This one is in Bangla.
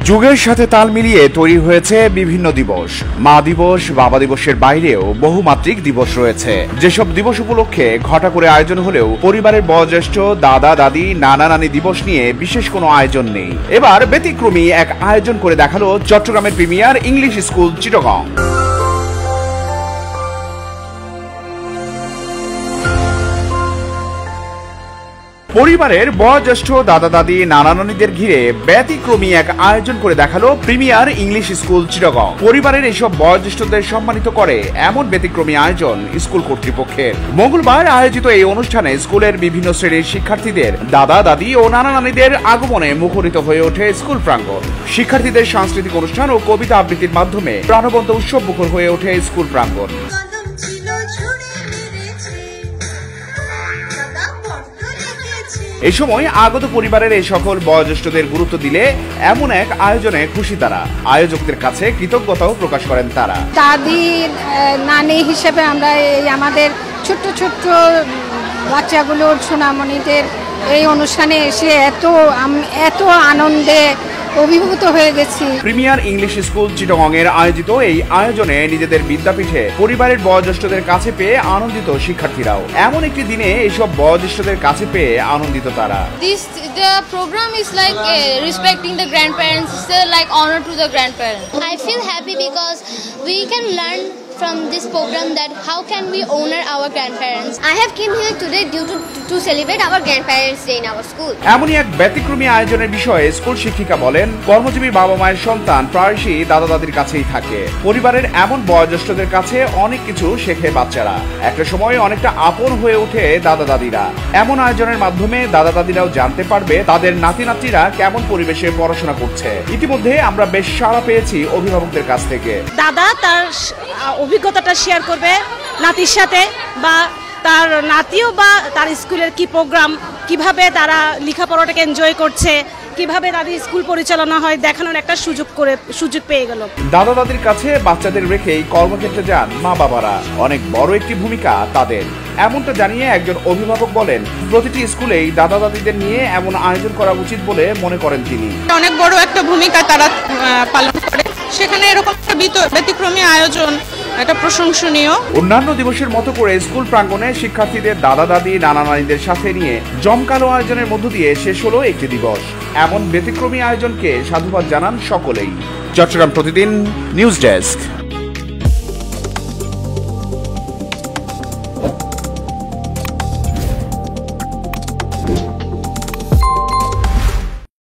যুগের সাথে তাল মিলিয়ে তৈরি হয়েছে বিভিন্ন দিবস। মা দিবস, বাবা দিবসের বাইরেও বহুমাত্রিক দিবস রয়েছে। যেসব দিবস উপলক্ষে ঘটা করে আয়োজন হলেও পরিবারের বয়োজ্যেষ্ঠ দাদা দাদি নানা নানি দিবস নিয়ে বিশেষ কোনো আয়োজন নেই। এবার ব্যতিক্রমী এক আয়োজন করে দেখালো চট্টগ্রামের প্রিমিয়ার ইংলিশ স্কুল চিটাগং। পরিবারের বয়োজ্যেষ্ঠ দাদা দাদি নানা নানিদের ঘিরে ব্যতিক্রমী এক আয়োজন করে দেখালো প্রিমিয়ার ইংলিশ স্কুল চিটাগং। পরিবারের এইসব বয়োজ্যেষ্ঠদের সম্মানিত করে এমন ব্যতিক্রমী আয়োজন স্কুল কর্তৃপক্ষের। মঙ্গলবার আয়োজিত এই অনুষ্ঠানে স্কুলের বিভিন্ন শ্রেণীর শিক্ষার্থীদের দাদা দাদি ও নানা নানিদের আগমনে মুখরিত হয়ে ওঠে স্কুল প্রাঙ্গণ। শিক্ষার্থীদের সাংস্কৃতিক অনুষ্ঠান ও কবিতা আবৃত্তির মাধ্যমে প্রাণবন্ত উৎসব মুখর হয়ে ওঠে স্কুল প্রাঙ্গণ। এই সময় আগত পরিবারের এই সকল বয়োজ্যেষ্ঠদের গুরুত্ব দিলে এমন এক আয়োজনে খুশি তারা। আয়োজকদের কাছে কৃতজ্ঞতাও প্রকাশ করেন তারা। দাদি নানি হিসেবে আমরা এই আমাদের ছোট্ট ছোট্ট বাচ্চাগুলোর সোনামণিদের এই অনুষ্ঠানে এসে এত আনন্দে অভিভূত হয়ে গেছি। প্রিমিয়ার ইংলিশ স্কুল চিটাগং এর আয়োজিত এই আয়োজনে নিজেদের বিদ্যাপীঠে পরিবারের বয়োজ্যেষ্ঠদের কাছে পেয়ে আনন্দিত শিক্ষার্থীরাও। এমন একটি দিনে এইসব বয়োজ্যেষ্ঠদের কাছে পেয়ে আনন্দিত তারা। The program is like respecting the grandparents, still like honor to the grandparents. I feel happy because we can learn from this program that how can we honor our grandparents. I have came here today to celebrate our grandparents day in our school. এমনই এক ব্যতিক্রমী আয়োজনের বিষয়ে স্কুল শিক্ষিকা বলেন, কর্মজীবী বাবা মায়ের সন্তান প্রায়শই দাদা দাদির কাছেই থাকে। পরিবারের এমন বয়োজ্যেষ্ঠদের কাছে অনেক কিছু শেখে বাচ্চারা। একটা সময় অনেকটা আপন হয়ে ওঠে দাদা দাদিরা। এমন আয়োজনের মাধ্যমে দাদা দাদিরাও জানতে পারবে তাদের নাতি নাতনিরা কেমন পরিবেশে পড়াশোনা করছে। ইতিমধ্যে আমরা বেশ সাড়া পেয়েছি অভিভাবকদের কাছ থেকে। দাদা তার অভিজ্ঞতাটা শেয়ার করবে নাতির সাথে, বা তার নাতিও বা তার স্কুলের কি প্রোগ্রাম, কিভাবে তারা লেখাপড়াটাকে এনজয় করছে, কিভাবে তাদের স্কুল পরিচালনা হয় দেখানোর একটা সুযোগ পেয়ে গেল। দাদা দাদির কাছে বাচ্চাদের রেখেই কর্মক্ষেত্রে যান মা বাবারা। অনেক বড় একটি ভূমিকা তাদের। এমনটা জানিয়ে একজন অভিভাবক বলেন, প্রতিটি স্কুলেই দাদা দাদিদের নিয়ে এমন আয়োজন করা উচিত বলে মনে করেন তিনি। অনেক বড় একটা ভূমিকা তারা পালন করে, সেখানে এরকম একটা ব্যতিক্রমী আয়োজন এটা প্রশংসনীয়। অন্যান্য দিবসের মতো করে স্কুল প্রাঙ্গণে শিক্ষার্থীদের দাদা দাদি নানা নানিদের সাথে নিয়ে জমকালো আয়োজনের মধ্য দিয়ে শেষ হলো একটি দিবস। এমন ব্যতিক্রমী আয়োজনকে সাধুবাদ জানান সকলেই। চট্টগ্রাম প্রতিদিন নিউজ ডেস্ক।